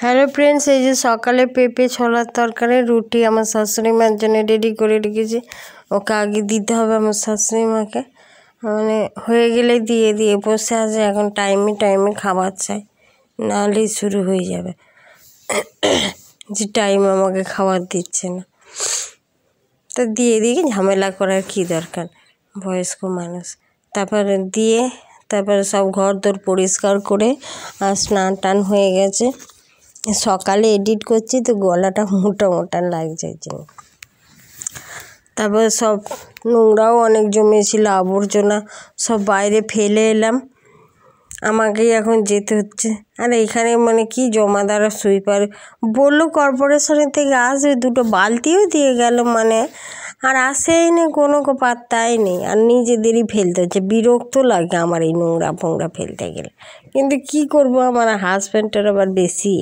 Hello friends, এই যে সকালে পেঁপে ছোলার তরকারি রুটি আমার শাশুড়ি মার জন্য রেডি করে রেখেছি। ওকে আগে দিতে হবে আমার শাশুড়ি মাকে, মানে হয়ে গেলে দিয়ে দিয়ে বসে আছে। এখন টাইমে টাইমে খাবার চাই, নাহলেই শুরু হয়ে যাবে যে টাইম আমাকে খাবার দিচ্ছে না। তো দিয়ে দিয়ে ঝামেলা করার কী দরকার, বয়স্ক মানুষ। তারপরে সব ঘর দোর পরিষ্কার করে আর স্নান টান হয়ে গেছে। সকালে এডিট করছি তো গলাটা মোটা মোটা লাগছে এই জন্য। তারপরে সব নোংরাও অনেক জমেছিল, আবর্জনা সব বাইরে ফেলে এলাম। আমাকেই এখন যেতে হচ্ছে। আর এখানে মানে কি জমাদার সুইপার বললো কর্পোরেশনের থেকে আসবে, দুটো বালতিও দিয়ে গেল মানে, আর আসেই নেই, কোনো পাত্তাই নেই। আর নিজেদেরই ফেলতে হচ্ছে, বিরক্ত লাগে আমার এই নোংরা ফোংরা ফেলতে গেলে। কিন্তু কি করব, আমার হাজব্যান্ডের আবার বেশি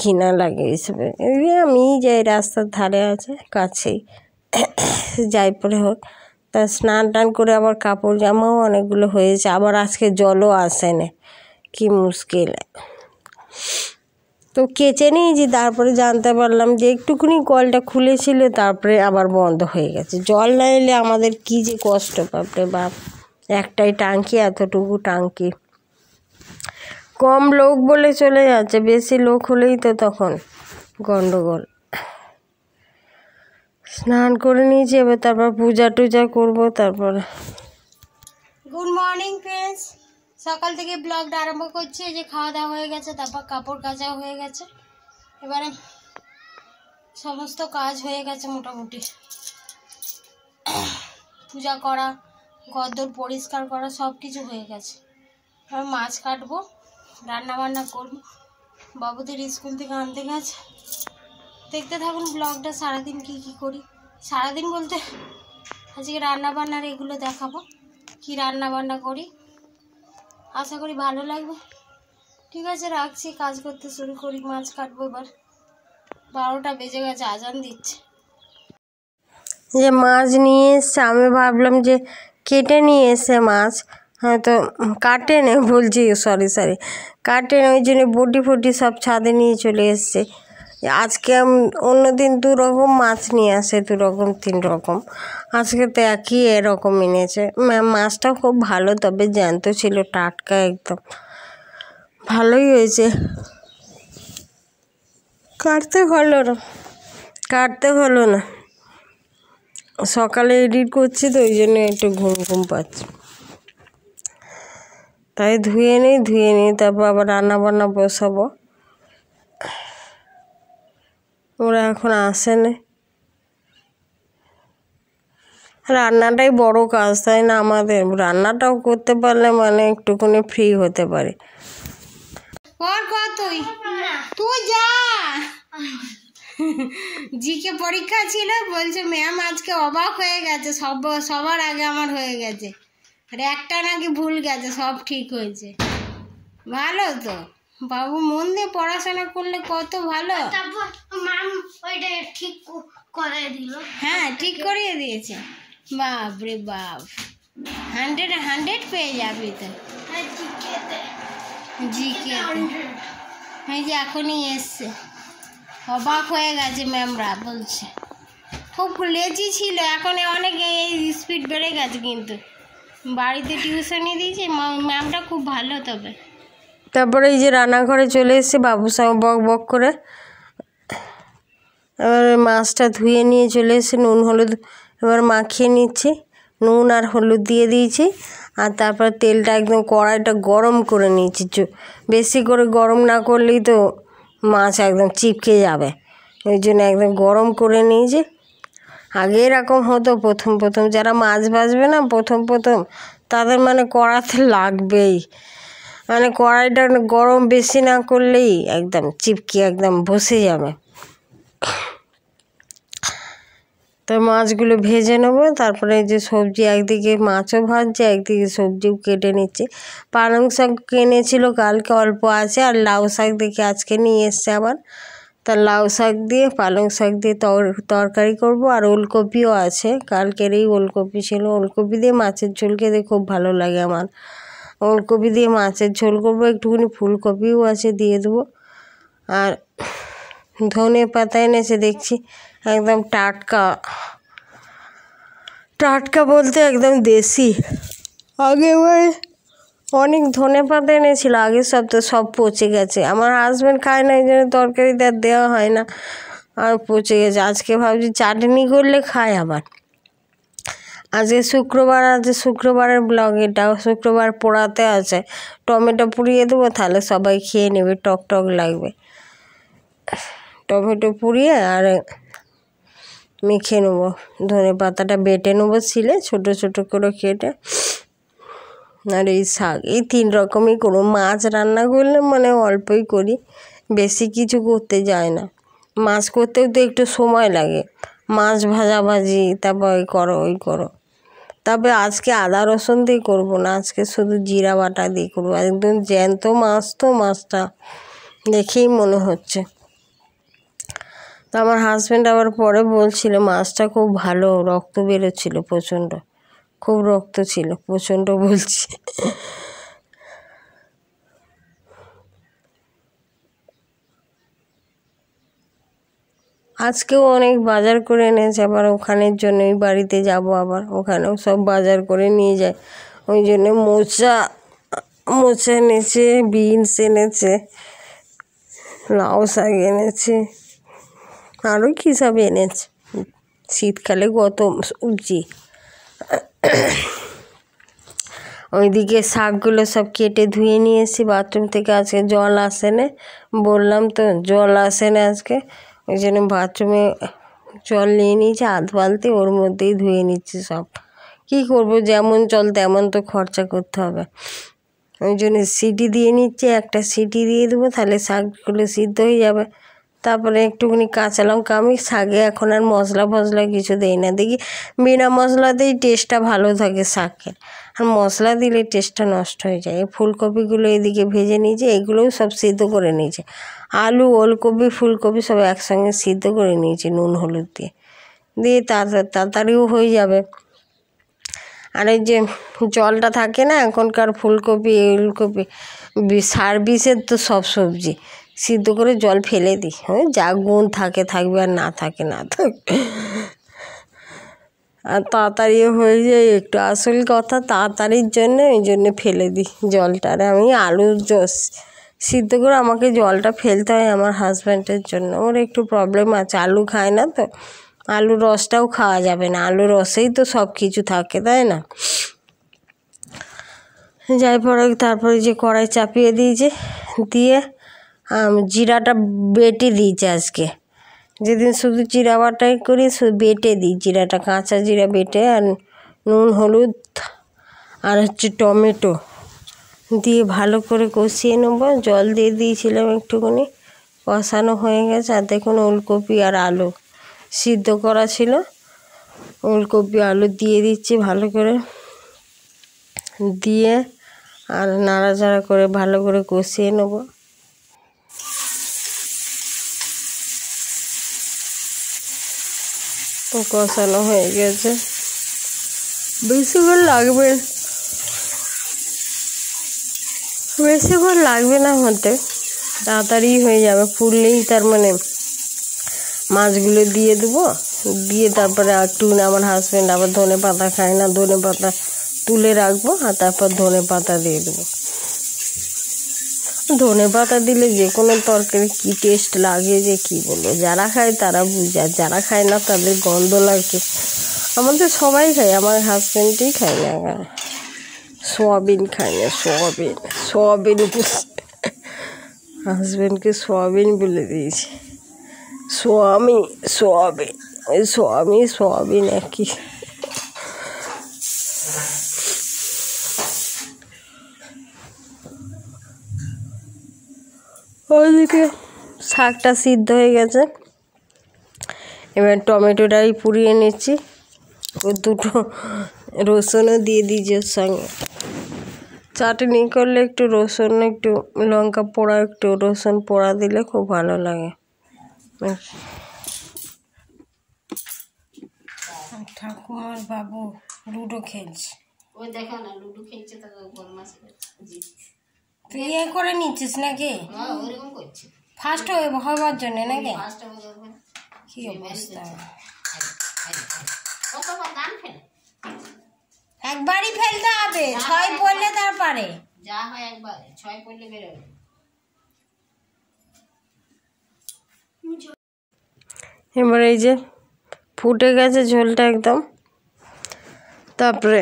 ঘৃণা লাগে এইসবে। আমি যাই, রাস্তার ধারে আছে কাছেই, যাই পরে হোক। তা স্নান টান করে আবার কাপড় জামাও অনেকগুলো হয়েছে, আবার আজকে জলও আসে না, কি মুশকিল। তো কেচে নিয়েছি, তারপরে জানতে পারলাম যে একটুখানি কলটা খুলেছিল, তারপরে আবার বন্ধ হয়ে গেছে। জল না এলে আমাদের কী যে কষ্ট, বাপরে বাপ। একটাই টাঙ্কি, এতটুকু টাঙ্কি। কম লোক বলে চলে যাচ্ছে, বেশি লোক হলেই তো তখন গন্ডগোল। স্নান করে নিয়েছি, এবার তারপর পূজা টুজা করবো। তারপরে গুড মর্নিং ফ্রেন্ডস, সকাল থেকে ব্লগটা আরম্ভ করছি। এই যে খাওয়া দাওয়া হয়ে গেছে, তারপর কাপড় কাচা হয়ে গেছে, এবারে সমস্ত কাজ হয়ে গেছে মোটামুটি। পূজা করা, ঘরদোর পরিষ্কার করা, সব কিছু হয়ে গেছে। আমি মাছ কাটবো, রান্না বান্না করবো, বাবুদের স্কুল থেকে আনতে গেছে। দেখতে থাকুন ব্লগটা, সারাদিন কি করি। সারাদিন বলতে আজকে রান্না বান্নার এগুলো দেখাবো, কি রান্না বান্না করি। আশা করি ভালো লাগবে। ঠিক আছে, রাখছি, কাজ করতে শুরু করি। মাছ কাটবো এবার, 12টা বেজে গেছে, আজান দিচ্ছে। যে মাছ নিয়ে এসছে, আমি ভাবলাম যে কেটে নিয়ে এসে মাছ, হয়তো কাটে নে, বলছি সরি কাটে না, ওই জন্য বটি ফটি সব ছাদে নিয়ে চলে এসছে। আজকে অন্যদিন 2 রকম মাছ নিয়ে আসে, 2 রকম 3 রকম, আজকে তো একই এরকম এনেছে। মাছটা খুব ভালো, তবে জ্যান্ত ছিল, টাটকা একদম, ভালোই হয়েছে। কাটতে হলো না, সকালে এডিট করছি তো ওই জন্য একটু ঘুম পাচ্ছে। তাই ধুয়ে নিই, তারপর আবার রান্না বান্না বসাবো। ওরা এখন আসেনি। রান্নাটাই বড় কাজ, তাই না? আমাদের রান্নাটাও করতে পারলে মানে একটুখানি ফ্রি হতে পারে। তুই যা, জিকে পরীক্ষা ছিল, বলছে ম্যাম আজকে অবাক হয়ে গেছে, সবার আগে আমার হয়ে গেছে, আর একটা নাকি ভুল গেছে, সব ঠিক হয়েছে। ভালো তো, বাবু মন দিয়ে পড়াশোনা করলে কত ভালো। হ্যাঁ, ঠিক করিয়ে দিয়েছে। বাপ রে বাপ, 100 পেয়ে যাবি তো জিকে। এই যে এখনই এসছে, অবাক হয়ে গেছে ম্যামরা, বলছে খুব লেজি ছিল, এখন অনেক স্পিড বেড়ে গেছে। কিন্তু বাড়িতে টিউশনই দিয়েছে, ম্যামটা খুব ভালো। তারপরে এই যে রান্নাঘরে চলে এসেছে, বাবুর সঙ্গে বক করে। এবার মাছটা ধুয়ে নিয়ে চলে এসে নুন হলুদ এবার মাখিয়ে নিচ্ছি, নুন আর হলুদ দিয়ে দিয়েছি। আর তারপর তেলটা একদম কড়াইটা গরম করে নিয়েছি। বেশি করে গরম না করলেই তো মাছ একদম চিপকে যাবে, ওই জন্য একদম গরম করে নিয়েছি। আগে এরকম হতো প্রথম যারা মাছ ভাজবে না প্রথম তাদের মানে কড়াতে লাগবেই, মানে কড়াইটা গরম বেশি না করলেই একদম চিপকে একদম বসে যাবে। তো মাছগুলো ভেজে নেবো। তারপরে এই যে সবজি, একদিকে মাছও ভাজছে, একদিকে সবজিও কেটে নিচ্ছে। পালং শাক কিনেছিল কালকে, অল্প আছে, আর লাউ শাক দেখে আজকে নিয়ে এসছে আবার। তা লাউ শাক দিয়ে পালং শাক দিয়ে তরকারি করব। আর ওলকপিও আছে, কালকের এই ওলকপি ছিল। ওলকপি দিয়ে মাছের ঝোল খেতে খুব ভালো লাগে আমার। ওলকপি দিয়ে মাছের ঝোল করবো, একটুখানি ফুলকপিও আছে, দিয়ে দেবো। আর ধনে পাতা এনেছে দেখছি একদম টাটকা, টাটকা বলতে একদম দেশি। আগে অনেক ধনে পাতা এনেছিল, আগের সপ্তাহে সব পচে গেছে। আমার হাজব্যান্ড খায় না, এই জন্য তরকারিতে আর দেওয়া হয় না, আর পচে গেছে। আজকে ভাবছি চাটনি করলে খায় আবার। আজকে শুক্রবার আছে, শুক্রবারের ব্লগ এটা। শুক্রবার পোড়াতে আছে, টমেটো পুড়িয়ে দেবো, তাহলে সবাই খেয়ে নেবে, টক টক লাগবে। টমেটো পুড়িয়ে আর মেখে নেবো, ধনে পাতাটা বেটে নেবো শিলে ছোটো ছোটো করে কেটে। আর এই শাক, এই 3 রকমই করবো। মাছ রান্না করলে মানে অল্পই করি, বেশি কিছু করতে যায় না। মাছ করতেও তো একটু সময় লাগে, মাছ ভাজাভাজি, তারপর ওই করো ওই করো। তবে আজকে আদা রসুন দিয়ে করবো না, আজকে শুধু জিরা বাটা দিয়ে করবো। একদম জ্যান্ত মাছ তো, মাছটা দেখেই মনে হচ্ছে। তো আমার হাজব্যান্ড আবার পরে বলছিল মাছটা খুব ভালো, রক্ত বেরোচ্ছিল প্রচণ্ড, খুব রক্ত ছিল প্রচণ্ড বলছি। আজকেও অনেক বাজার করে এনেছে, আবার ওখানের জন্য ওই বাড়িতে যাব, আবার ওখানেও সব বাজার করে নিয়ে যায়। ওই জন্য মোচা এনেছে, বিনস এনেছে, লাউ শাক এনেছে, আরও কী সব এনেছে। শীতকালে কত সবজি। ওইদিকে শাকগুলো সব কেটে ধুয়ে নিয়ে এসেছি বাথরুম থেকে। আজকে জল আসে না, বললাম তো জল আসে না আজকে, ওই জন্য বাথরুমে জল নিয়ে নিয়েছি 1/2 বালতি, ওর মধ্যেই ধুয়ে নিচ্ছি সব। কী করবো, যেমন জল তেমন তো খরচা করতে হবে। ওই জন্য সিটি দিয়ে নিচ্ছি, একটা সিটি দিয়ে দেবো, তাহলে শাকগুলো সিদ্ধ হয়ে যাবে। তারপরে একটুখানি কাঁচা লঙ্কা, আমি শাকে এখন আর মশলা ফসলা কিছু দেই না, দেখি বিনা মশলাতেই টেস্টটা ভালো থাকে শাকের, আর মশলা দিলে টেস্টটা নষ্ট হয়ে যায়। এই ফুলকপিগুলো এদিকে ভেজে নিয়েছি, এগুলোও সব সিদ্ধ করে নিয়েছি। আলু, ওলকপি, ফুলকপি সব একসঙ্গে সিদ্ধ করে নিয়েছি নুন হলুদ দিয়ে, তাড়াতাড়িও হয়ে যাবে। আর এই যে জলটা থাকে না এখনকার, ফুলকপি ওলকপি সার্ভিসের তো সব সবজি সিদ্ধ করে জল ফেলে দিই, যা গুণ থাকবে, আর না থাকে না থাকবে, আর তাড়াতাড়িও হয়ে যায় একটু। আসল কথা তাড়াতাড়ির জন্য এই জন্যে ফেলে দিই জলটা। আর আমি আলু সিদ্ধ করে আমাকে জলটা ফেলতে হয় আমার হাজব্যান্ডের জন্য, ওর একটু প্রবলেম আছে, আলু খায় না তো, আলুর রসটাও খাওয়া যাবে না, আলুর রসেই তো সব কিছু থাকে, তাই না। যাই পরে তারপরে যে কড়াই চাপিয়ে দিয়েছে, দিয়ে জিরাটা বেটে দিয়েছে আজকে। যেদিন শুধু জিরা বাটাই করি, শুধু বেটে দিই জিরাটা, কাঁচা জিরা বেটে, আর নুন হলুদ আর টমেটো দিয়ে ভালো করে কষিয়ে নেবো। জল দিয়ে দিয়েছিলাম একটুখানি, কষানো হয়ে গেছে। আর দেখুন ওলকপি আর আলু সিদ্ধ করা ছিল, ওলকপি আলু দিয়ে দিচ্ছি ভালো করে, দিয়ে আর নাড়াচাড়া করে ভালো করে কষিয়ে নেবো। কষানো হয়ে গেছে, বেশিক্ষণ লাগবে না হতে, তাড়াতাড়ি হয়ে যাবে। ফুললেই তার মানে মাছগুলো দিয়ে দেবো, দিয়ে তারপরে একটু, আমার হাজব্যান্ড আবার ধনে পাতা খায় না, ধনে পাতা তুলে রাখবো, আর তারপর ধনে পাতা দিয়ে দেবো। ধনে পাতা দিলে যে কোনো তরকারি কী টেস্ট লাগে যে কী বলবো, যারা খায় তারা বুঝে, আর যারা খায় না তাদের গন্ধ লাগে। আমাদের সবাই খায়, আমার হাজব্যান্ডই খায় না, সোয়াবিন খায় না, সোয়াবিন হাজব্যান্ডকে সোয়াবিন বলে দিয়েছি, সোয়াবিন একই। ওইদিকে শাকটা সিদ্ধ হয়ে গেছে, এবার টমেটোটাই পুড়িয়ে নিচ্ছি, ও 2টো রসুনও দিয়ে দিয়েছি ওর সঙ্গে। চাটনি করলে একটু রসুন, একটু লঙ্কা পোড়া, একটু রসুন পোড়া দিলে খুব ভালো লাগে। ঠাকুমার বাবু লুডো খেলছে, ওই দেখো না লুডো খেলছে, তো বদমাশি তুই করে নিচ্ছিস নাকি? ওরকম করছে। ফার্স্ট হবার জন্য নাকি? কি অবস্থা, একবারই ফেলতে হবে, 6 পড়লে তারপরে যা হয় একবার 6 পড়লে বেরোবে। এবার এই যে ফুটে গেছে ঝোলটা একদম, তারপরে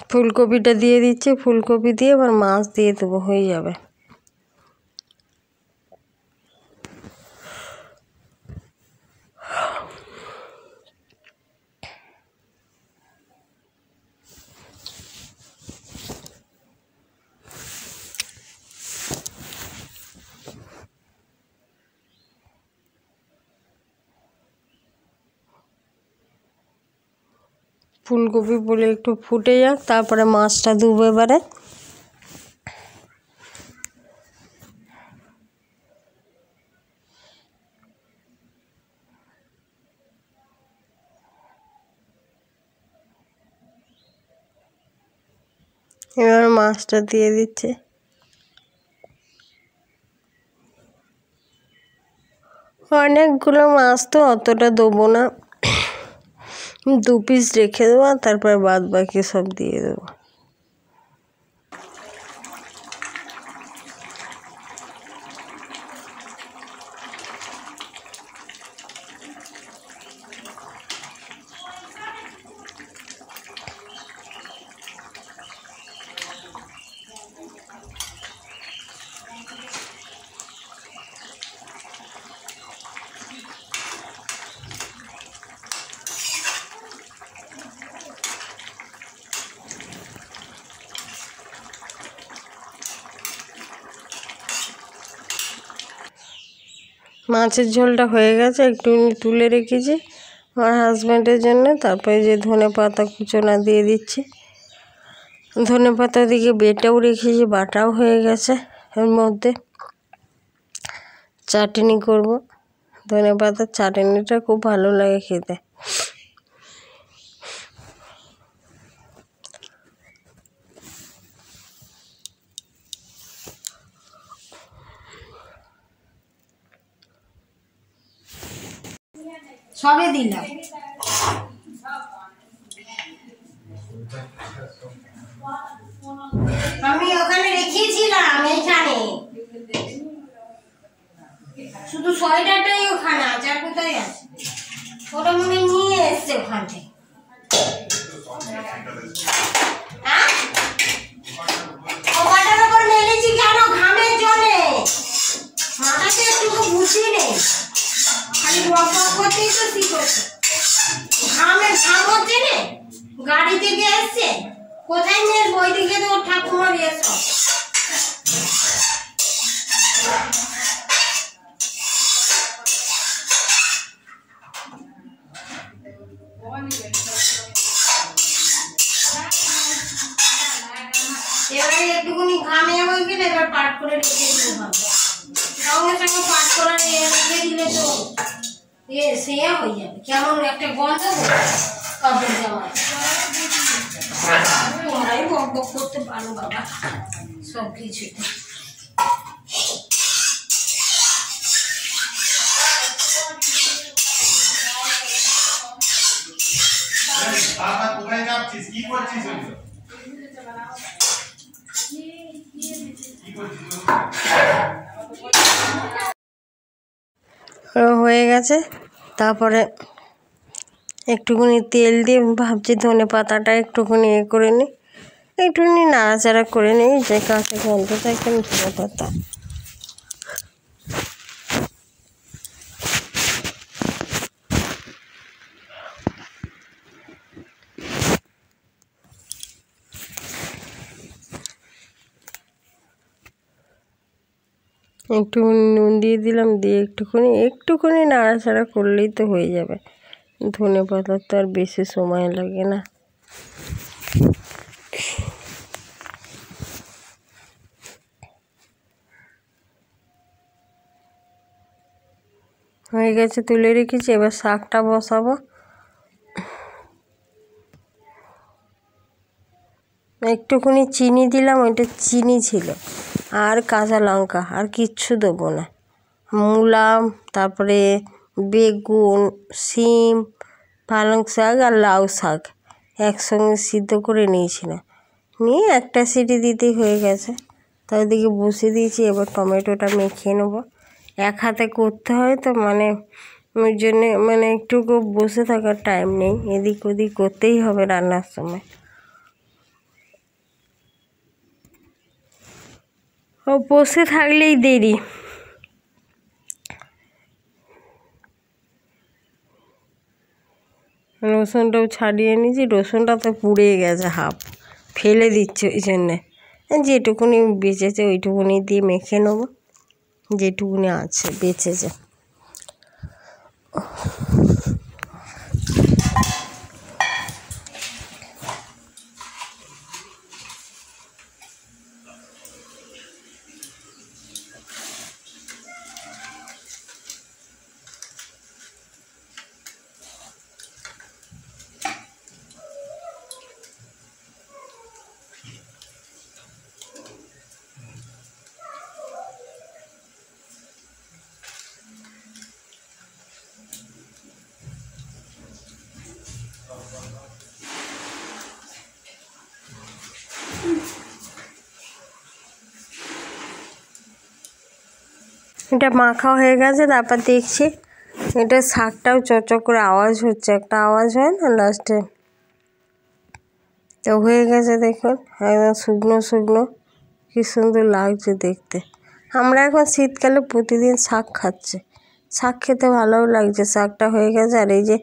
ফুলকপিটা দিয়ে দিচ্ছি, ফুলকপি দিয়ে এবার মাছ দিয়ে দেবো, হয়ে যাবে। ফুলকপি বলে একটু ফুটে যাক, তারপরে মাছটা দেবো এবারে। এবার মাছটা দিয়ে দিচ্ছে, অনেকগুলো মাছ তো অতটা দেবো না, 2 পিস রেখে দেবো, তারপর বাদ বাকি সব দিয়ে দেবো। মাছের ঝোলটা হয়ে গেছে, একটু তুলে রেখেছি আমার হাজব্যান্ডের জন্য। তারপরে যে ধনে পাতা কুচোনা দিয়ে দিচ্ছি, ধনে পাতা দিকে বেটেও রেখেছি, বাটাও হয়ে গেছে। এর মধ্যে চাটনি করব, ধনে পাতার চাটনিটা খুব ভালো লাগে খেতে। সবে দিলাম, আমি ওখানে রেখেছিলাম, এইখানে শুধু সোয়েটারটাই ওখানে আছে, আর কোথায় আছে? ওটা মনে নিয়ে এসছে ওখান থেকে। ওটার উপর মেলেছি কেন? ঘামের জলে মাথাতে একটু বুঝি নেই, খালি বক করতেই তো শিখছে। ঘাম হচ্ছে না, গাড়ি থেকে এসছে, কোথায় নিয়ে বই দিকে তো ঠাকুমার এসো। এবারে একটুখানি ঘামে হয়ে গেলে এবার পাট করে রেখে দিতে হবে, সঙ্গে সঙ্গে পাট করে রেখে দিলে তো সে হয়ে যাবে, কেমন একটা গন্ধ কাপড় জামা। তোমরাই বক বক করতে পারো বাবা সব কিছুতে। হয়ে গেছে, তারপরে একটুখানি তেল দিয়ে ভাবছি ধনে পাতাটা একটুখানি করে নিই, একটুখানি নাড়াচাড়া করে নিই, যে কাঁচা গন্ধ থাকে ধনে পাতা। একটুখানি নুন দিয়ে দিলাম, দিয়ে একটুখানি নাড়াচাড়া করলেই তো হয়ে যাবে। ধনে পাতার তো আর বেশি সময় লাগে না। হয়ে গেছে, তুলে রেখেছি, এবার শাকটা বসাবো। একটুখানি চিনি দিলাম, ওইটা চিনি ছিল, আর কাঁচা লঙ্কা, আর কিচ্ছু দেবো না। মূলা, তারপরে বেগুন, শিম, পালং শাক আর লাউ শাক একসঙ্গে সিদ্ধ করে নিয়েছিলাম, নিয়ে একটা সিটি দিতেই হয়ে গেছে। তাই ওদিকে বসিয়ে দিয়েছি। এবার টমেটোটা মেখে নেবো। এক হাতে করতে হয় তো, মানে ওই জন্যে মানে একটুকু বসে থাকার টাইম নেই, এদিক ওদিক করতেই হবে রান্নার সময়। ও বসে থাকলেই দেরি। রসুনটাও ছাড়িয়ে নিয়েছি, রসুনটা তো পুড়ে গেছে হাফ, ফেলে দিচ্ছে ওই জন্যে। যেটুকুনি বেঁচেছে ওইটুকুনি দিয়ে মেখে নেবো, যেটুকুনি আছে বেঁচেছে। এটা মাখা হয়ে গেছে। তারপর দেখছি এটা শাকটাও চকচক করে আওয়াজ হচ্ছে, একটা আওয়াজ হয় না লাস্টে, তো হয়ে গেছে। দেখুন একদম শুকনো শুকনো, কি সুন্দর লাগছে দেখতে। আমরা এখন শীতকালে প্রতিদিন শাক খাচ্ছি, শাক খেতে ভালোও লাগছে। শাকটা হয়ে গেছে। আর এই যে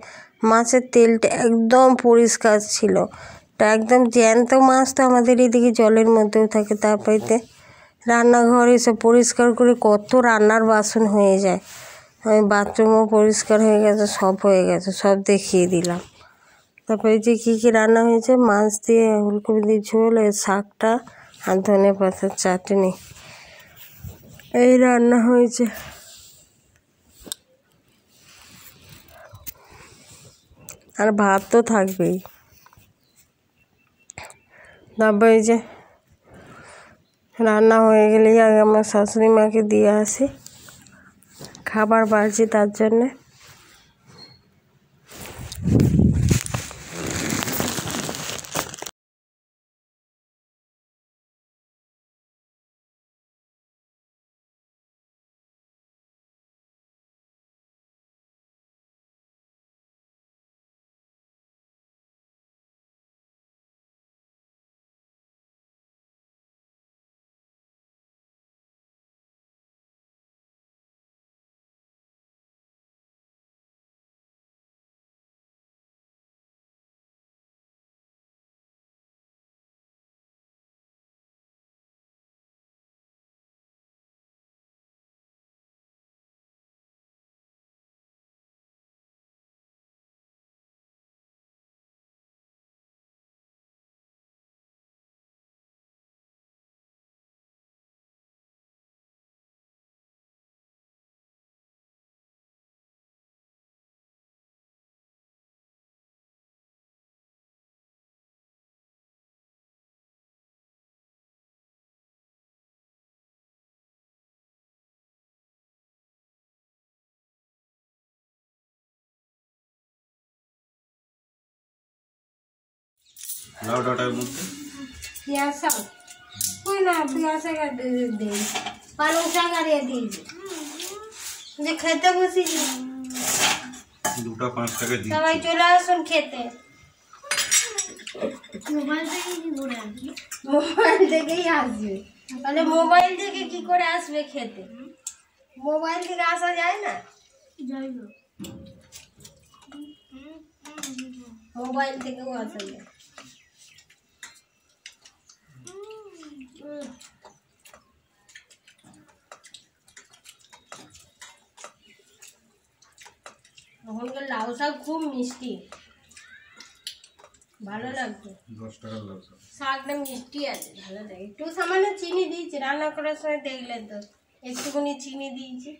মাছের তেলটা একদম পরিষ্কার ছিল, এটা একদম জ্যান্ত মাছ তো আমাদের এদিকে জলের মধ্যেও থাকে। তারপরেতে রান্নাঘর এসে পরিষ্কার করে কত রান্নার বাসন হয়ে যায়। আমি বাথরুমও পরিষ্কার হয়ে গেছে, সব হয়ে গেছে, সব দেখিয়ে দিলাম। তারপরে যে কী কী রান্না হয়েছে, মাছ দিয়ে ফুলকপি দিয়ে ঝোল, এর শাকটা আর ধনে পাতার চাটনি, এই রান্না হয়েছে। আর ভাত তো থাকবেই। তারপরে এই যে রান্না হয়ে গেলেই আগে আমার শাশুড়ি মাকে দিয়ে আসি, খাবার বাড়ছি তার জন্যে। লাউ ডাঁটার মধ্যে পেঁয়াজ শাক ওই না, পেঁয়াজ শাক আর দিই, পালং শাক আর এ দিয়েছি যে খেতে বসেছি। 2টা 5 টাকা দিই। সবাই চলে আসুন খেতে। মোবাইল থেকে কি করে আসবে? মোবাইল থেকেই আসবে। তাহলে মোবাইল থেকে কি করে আসবে খেতে? মোবাইল থেকে আসা যায় না, মোবাইল থেকেও আসা যায়। ওখানকার লাউ শাক খুব মিষ্টি, ভালো লাগছে। 10 টাকা লাউ শাক। শাকটা মিষ্টি আছে, ভালো লাগে। একটু সামান্য চিনি দিয়েছি, রান্না করার সময় দেখলেন তো, একটুখানি চিনি দিয়েছি।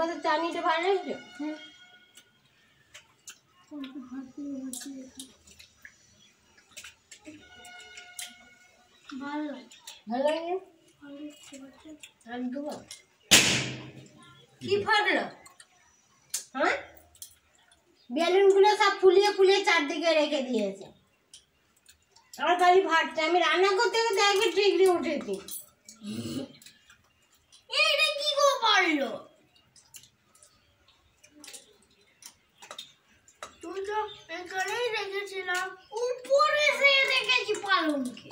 পাতার চাটনিটা ভালো লাগছে? ভালো লাগে একদম। কি ফাটলো? হ্যাঁ, বেলুনগুলো সব ফুলিয়ে ফুলিয়ে চারদিকে রেখে দিয়েছে। আর খালি ফাটছে। আমি রান্না করতে করতে একবার ঠিকরি উঠেছি। এটা কি করে পারলো? তুই তো এখানেই রেখেছিলাম, উপরে সে রেখেছি পালনকে।